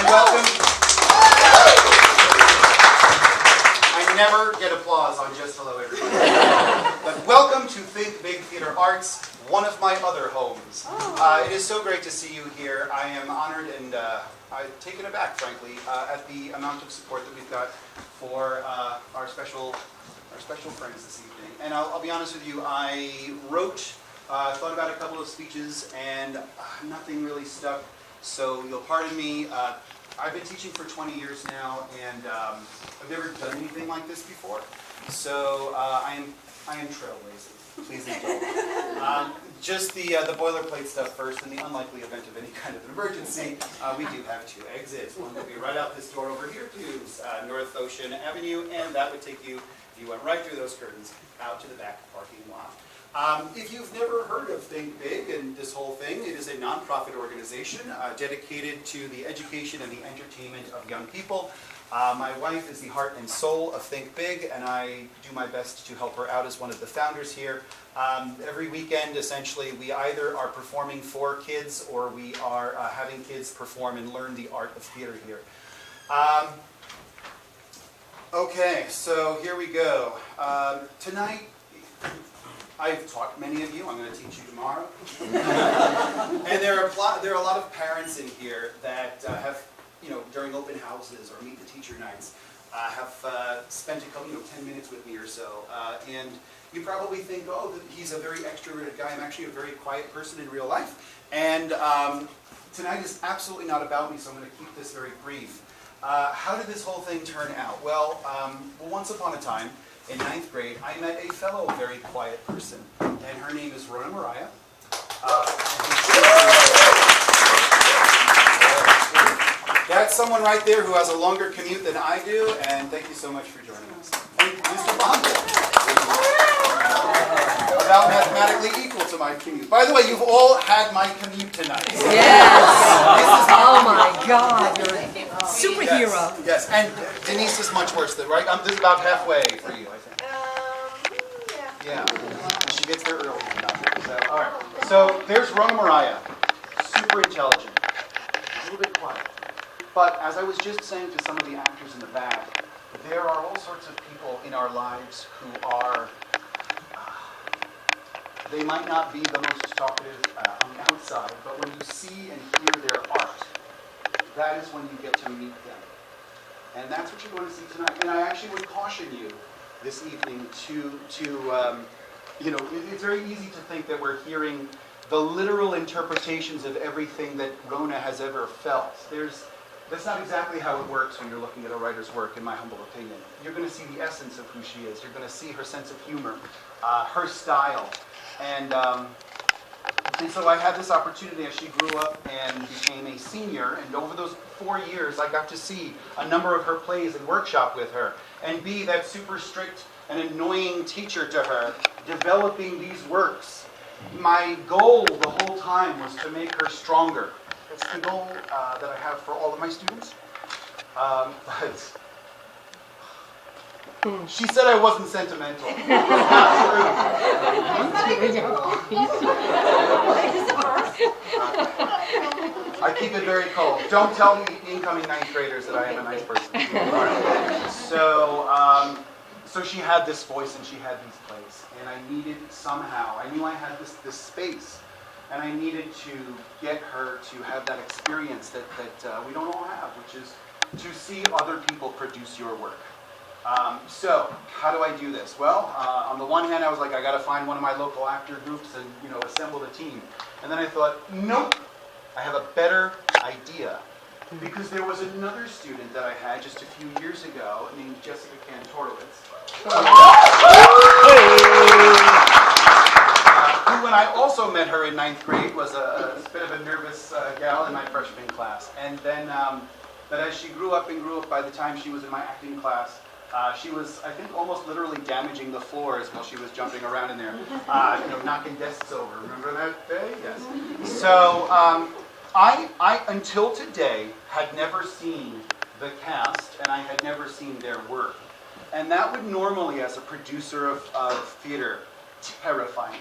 welcome. I never get applause on just hello everybody. But welcome to Think Big Theater Arts, one of my other homes. It is so great to see you here. I am honored and I'm taken aback, frankly, at the amount of support that we've got for our special friends this evening. And I'll be honest with you, I thought about a couple of speeches, and nothing really stuck. So you'll pardon me. I've been teaching for 20 years now, and I've never done anything like this before. So I am trailblazing. Please indulge. Just the boilerplate stuff first. In the unlikely event of any kind of an emergency, we do have two exits. One would be right out this door over here to North Ocean Avenue, and that would take you, if you went right through those curtains, out to the back parking lot. If you've never heard of Think Big and this whole thing, it is a nonprofit organization dedicated to the education and the entertainment of young people. My wife is the heart and soul of Think Big, and I do my best to help her out as one of the founders here. Every weekend, essentially, we either are performing for kids or we are having kids perform and learn the art of theater here. Okay, so here we go. Tonight, I've taught many of you. I'm going to teach you tomorrow. And there are a lot of parents in here that have, during open houses or meet the teacher nights, have spent a couple, 10 minutes with me or so. And you probably think, oh, he's a very extroverted guy. I'm actually a very quiet person in real life. And tonight is absolutely not about me, so I'm going to keep this very brief. How did this whole thing turn out? Well, once upon a time, in 9th grade, I met a fellow very quiet person, and her name is Rona Mariah. That's someone right there who has a longer commute than I do, and thank you so much for joining us. And Mr. Bonda. About mathematically equal to my commute. By the way, you've all had my commute tonight. Yes! Oh my God, you're a superhero. Yes, and Denise is much worse than, right? This is about halfway for you, I think. Yeah. She gets there early. So, all right. So there's Rona Mariah, super intelligent, a little bit quiet. But as I was just saying to some of the actors in the back, there are all sorts of people in our lives who are, they might not be the most talkative on the outside, but when you see and hear their art, that is when you get to meet them. And that's what you're going to see tonight. And I actually would caution you this evening to it's very easy to think that we're hearing the literal interpretations of everything that Rona has ever felt. That's not exactly how it works when you're looking at a writer's work, in my humble opinion. You're going to see the essence of who she is. You're going to see her sense of humor, her style. And so I had this opportunity as she grew up and became a senior, and over those 4 years I got to see a number of her plays and workshop with her, and be that super strict and annoying teacher to her, developing these works. My goal the whole time was to make her stronger. It's the goal that I have for all of my students. But she said I wasn't sentimental. I keep it very cold. Don't tell the incoming 9th graders that I am a nice person. So she had this voice and she had these plays, and I needed somehow, I knew I had this space, and I needed to get her to have that experience that we don't all have, which is to see other people produce your work. So how do I do this? Well, on the one hand, I was like, I got to find one of my local actor groups and assemble the team. And then I thought, nope, I have a better idea. Because there was another student that I had just a few years ago named Jessica Kantorowicz, who, when I also met her in 9th grade, was a bit of a nervous gal in my freshman class. And then, but as she grew up, by the time she was in my acting class, she was, I think, almost literally damaging the floors while she was jumping around in there, knocking desks over. Remember that day? Yes. So I, until today, had never seen the cast, and I had never seen their work. And that would normally, as a producer of theater, terrify me.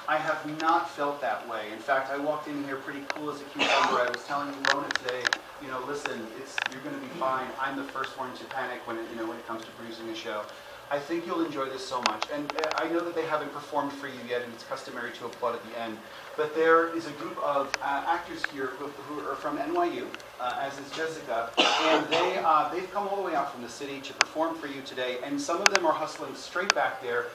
I have not felt that way. In fact, I walked in here pretty cool as a cucumber. I was telling Rona today, listen, you're going to be fine. I'm the first one to panic when it comes to producing a show. I think you'll enjoy this so much. And I know that they haven't performed for you yet, and it's customary to applaud at the end. But there is a group of actors here who are from NYU, as is Jessica, and they've come all the way out from the city to perform for you today. And some of them are hustling straight back there.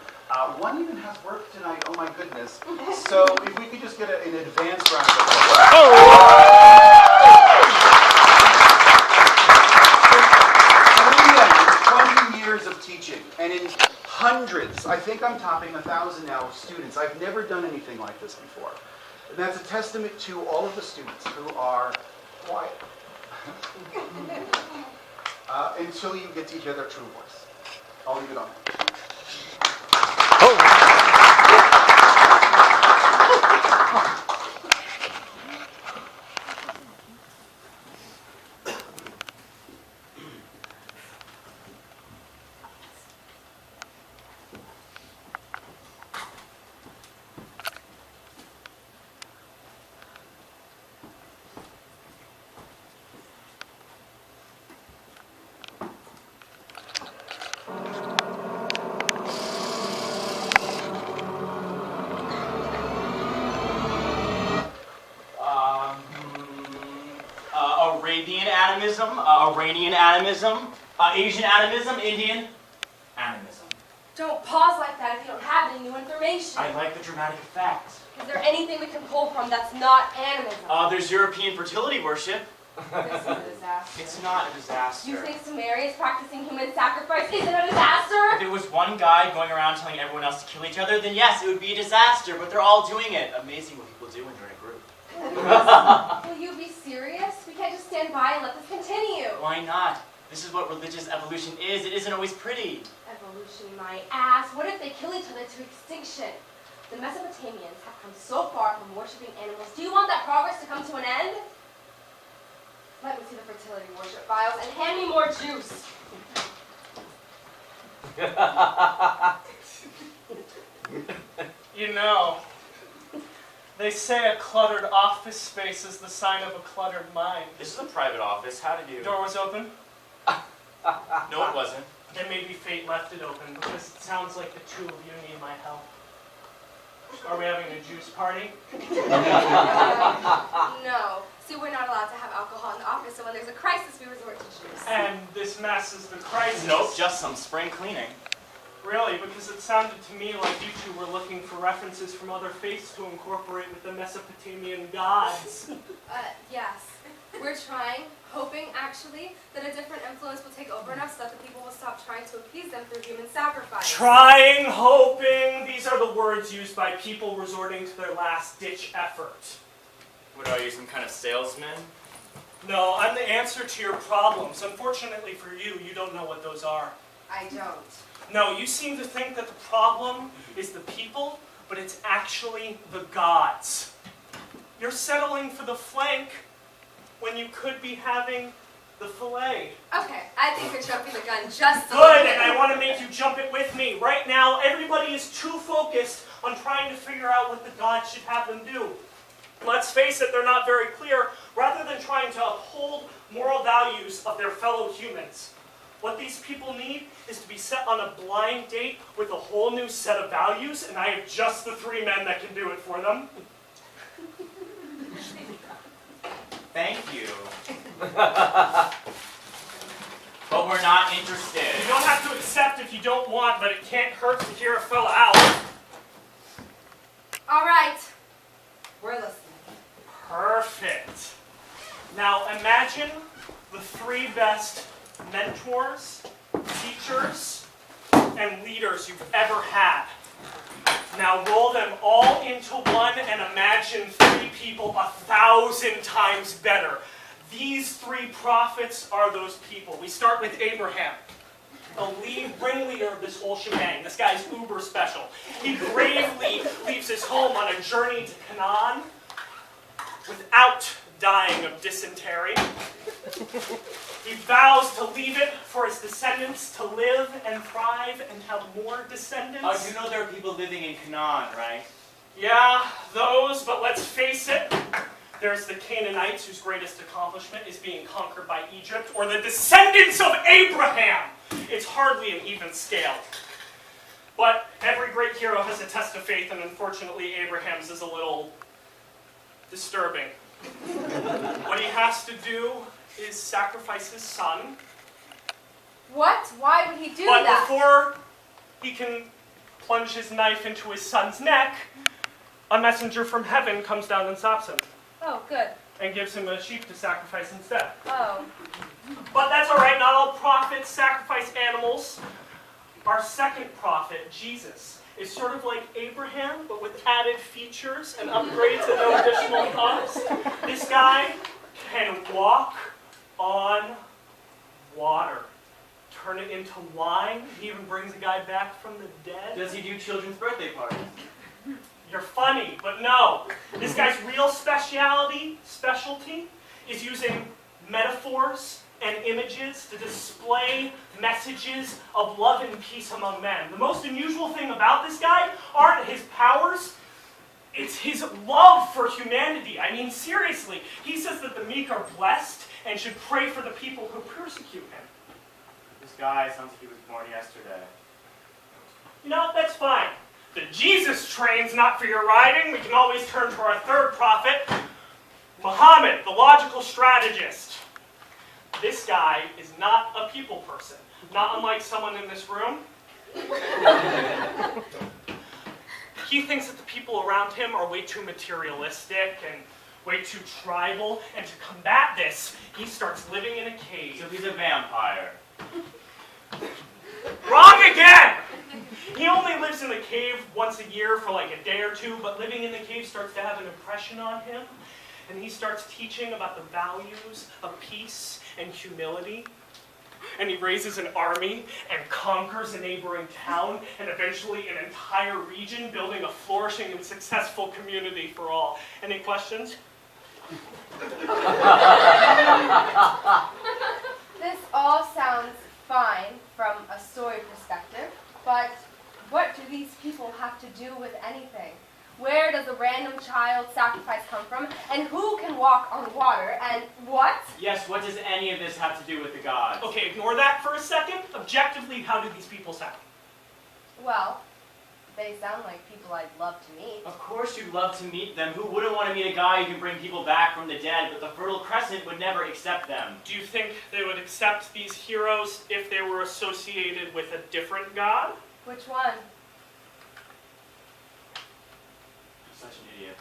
One even has work tonight. Oh my goodness! So if we could just get an advance round of applause. 20 years of teaching, and in hundreds, I think I'm topping 1,000 now of students. I've never done anything like this before. And that's a testament to all of the students who are quiet until you get to hear their true voice. I'll leave it on that. Arabian animism, Iranian animism, Asian animism, Indian animism. Don't pause like that if you don't have any new information. I like the dramatic effect. Is there anything we can pull from that's not animism? There's European fertility worship. This is a disaster. It's not a disaster. You think Sumerians practicing human sacrifice isn't a disaster? If it was one guy going around telling everyone else to kill each other, then yes, it would be a disaster, but they're all doing it. Amazing what people do when they're in a group. Will you be serious? We can't just stand by and let this continue. Why not? This is what religious evolution is. It isn't always pretty. Evolution, my ass. What if they kill each other to extinction? The Mesopotamians have come so far from worshipping animals. Do you want that progress to come to an end? Let me see the fertility worship files and hand me more juice. You know, they say a cluttered office space is the sign of a cluttered mind. This is a private office. How did you... Door was open? No, it wasn't. Then maybe fate left it open because it sounds like the two of you need my help. Are we having a juice party? No. See, we're not allowed to have alcohol in the office, so when there's a crisis, we resort to juice. And this mess is the crisis. Nope, just some spring cleaning. Really, because it sounded to me like you two were looking for references from other faiths to incorporate with the Mesopotamian gods. Yes. We're trying, hoping, actually, that a different influence will take over enough so that the people will stop trying to appease them through human sacrifice. Trying, hoping, these are the words used by people resorting to their last-ditch effort. What are you, some kind of salesman? No, I'm the answer to your problems. Unfortunately for you, you don't know what those are. I don't. No, you seem to think that the problem is the people, but it's actually the gods. You're settling for the flank when you could be having the fillet. Okay, I think you're jumping the gun just a little Good, bit. and I want to make you jump it with me. Right now, everybody is too focused on trying to figure out what the gods should have them do. Let's face it, they're not very clear, rather than trying to uphold moral values of their fellow humans. What these people need is to be set on a blind date with a whole new set of values, and I have just the 3 men that can do it for them. Thank you. But we're not interested. You don't have to accept if you don't want, but it can't hurt to hear a fella out. All right. We're listening. Perfect. Now imagine the 3 best mentors, teachers, and leaders you've ever had. Now roll them all into one and imagine 3 people 1,000 times better. These 3 prophets are those people. We start with Abraham, the ringleader of this whole shebang. This guy's uber special. He bravely leaves his home on a journey to Canaan without dying of dysentery. He vows to leave it for his descendants to live and thrive and have more descendants. You know there are people living in Canaan, right? Yeah, those, but let's face it, There's the Canaanites, whose greatest accomplishment is being conquered by Egypt, or the descendants of Abraham. It's hardly an even scale. But every great hero has a test of faith, and unfortunately Abraham's is a little disturbing. What he has to do is sacrifice his son. What? Why would he do But that? before he can plunge his knife into his son's neck, a messenger from heaven comes down and stops him Oh, good. and gives him a sheep to sacrifice instead. Oh. But that's all right, not all prophets sacrifice animals. Our second prophet, Jesus, is sort of like Abraham, but with added features and upgrades at no additional cost. This guy can walk on water, turn it into wine. He even brings a guy back from the dead. Does he do children's birthday parties? You're funny, but no. This guy's real specialty is using metaphors and images to display messages of love and peace among men. The most unusual thing about this guy aren't his powers, it's his love for humanity. I mean, seriously, he says that the meek are blessed and should pray for the people who persecute him. This guy sounds like he was born yesterday. You know, that's fine. The Jesus train's not for your riding. We can always turn to our third prophet, Muhammad, the logical strategist. This guy is not a people person, not unlike someone in this room. He thinks that the people around him are way too materialistic and way too tribal, and to combat this, he starts living in a cave. So he's a vampire. Wrong again! He only lives in the cave once a year for like a day or two, but living in the cave starts to have an impression on him, and he starts teaching about the values of peace and humility. And he raises an army and conquers a neighboring town and eventually an entire region, building a flourishing and successful community for all. Any questions? This all sounds fine from a story perspective, but what do these people have to do with anything? Where does a random child sacrifice come from? And who can walk on water? And what? Yes, what does any of this have to do with the gods? Okay, ignore that for a second. Objectively, how do these people sound? Well, they sound like people I'd love to meet. Of course you'd love to meet them. Who wouldn't want to meet a guy who can bring people back from the dead? But the Fertile Crescent would never accept them. Do you think they would accept these heroes if they were associated with a different god? Which one? Such an idiot.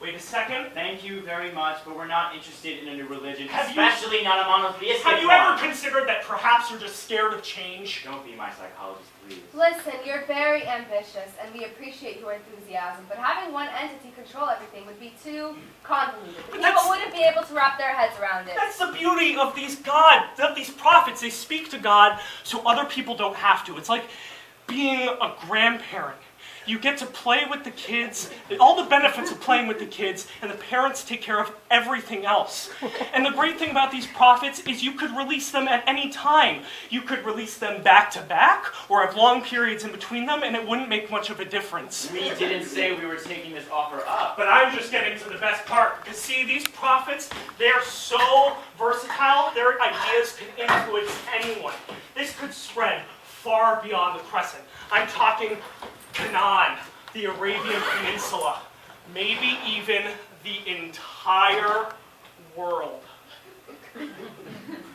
Wait a second. Thank you very much, but we're not interested in a new religion, Have you- especially not a monotheistic one. Have you ever considered that perhaps you're just scared of change? Don't be my psychologist, please. Listen, you're very ambitious, and we appreciate your enthusiasm, but having one entity control everything would be too convoluted. But People wouldn't be able to wrap their heads around it. That's the beauty of these prophets. They speak to God so other people don't have to. It's like being a grandparent. You get to play with the kids, all the benefits of playing with the kids, and the parents take care of everything else. And the great thing about these prophets is you could release them at any time. You could release them back to back, or have long periods in between them, and it wouldn't make much of a difference. We didn't say we were taking this offer up. But I'm just getting to the best part. Because see, these prophets, they're so versatile, their ideas can influence anyone. This could spread far beyond the Crescent. I'm talking Canaan, the Arabian Peninsula, maybe even the entire world.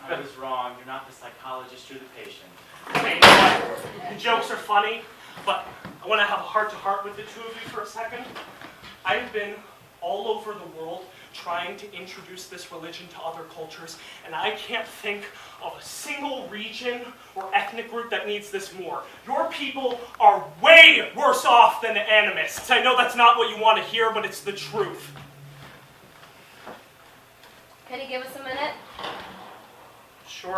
I was wrong. You're not the psychologist, you're the patient. Okay, you know what? The jokes are funny, but I want to have a heart-to-heart with the two of you for a second. I've been all over the world trying to introduce this religion to other cultures, and I can't think of a single region or ethnic group that needs this more. Your people are way worse off than the animists. I know that's not what you want to hear, but it's the truth. Can you give us a minute? Sure.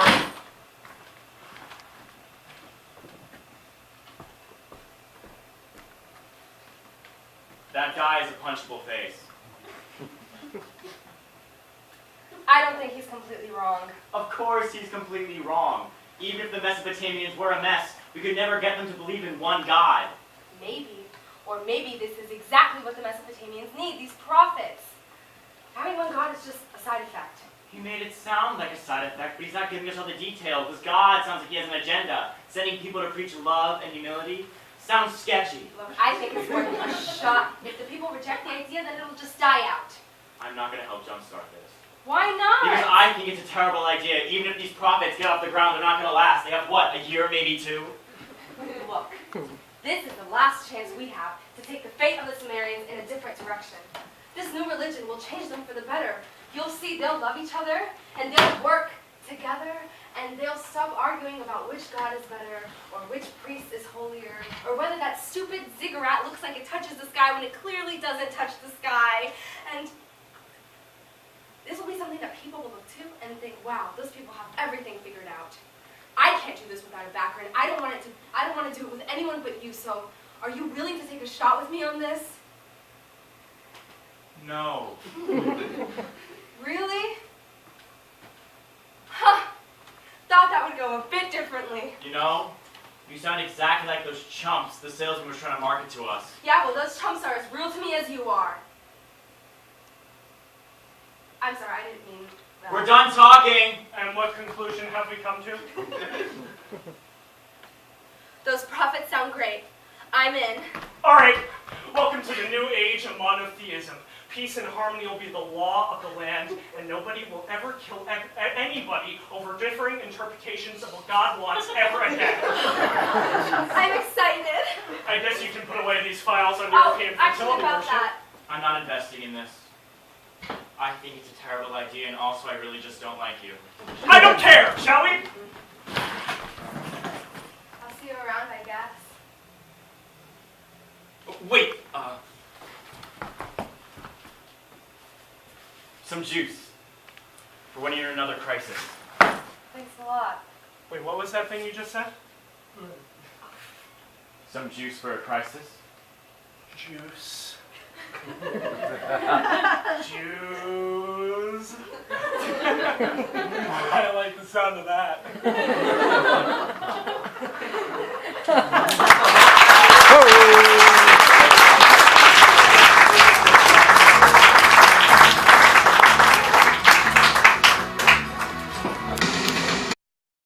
That guy is a punchable face. I don't think he's completely wrong. Of course he's completely wrong. Even if the Mesopotamians were a mess, we could never get them to believe in one God. Maybe. Or maybe this is exactly what the Mesopotamians need, these prophets. Having one God is just a side effect. He made it sound like a side effect, but he's not giving us all the details, because God sounds like he has an agenda. Sending people to preach love and humility sounds sketchy. Look, I think it's worth a shot. If the people reject the idea, then it'll just die out. I'm not going to help jumpstart this. Why not? Because I think it's a terrible idea. Even if these prophets get off the ground, they're not going to last. They have, what, a year, maybe two? Look, this is the last chance we have to take the fate of the Sumerians in a different direction. This new religion will change them for the better. You'll see they'll love each other, and they'll work together, and they'll stop arguing about which God is better, or which priest is holier, or whether that stupid ziggurat looks like it touches the sky when it clearly doesn't touch the sky. And this will be something that people will look to and think, wow, those people have everything figured out. I can't do this without a background. I don't want to do it with anyone but you, so are you willing to take a shot with me on this? No. Really? Huh. Thought that would go a bit differently. You know, you sound exactly like those chumps the salesman was trying to market to us. Yeah, well, those chumps are as real to me as you are. I'm sorry, I didn't mean... Well. We're done talking! And what conclusion have we come to? Those prophets sound great. I'm in. All right, welcome to the new age of monotheism. Peace and harmony will be the law of the land, and nobody will ever kill anybody over differing interpretations of what God wants ever again. I'm excited. I guess you can put away these files on Oh, European actually fertility about worship. that. I'm not investing in this. I think it's a terrible idea, and also I really just don't like you. I don't care, shall we? I'll see you around, I guess. Wait, some juice for when you're in another crisis. Thanks a lot. Wait, what was that thing you just said? Some juice for a crisis? Juice. Juice. I like the sound of that.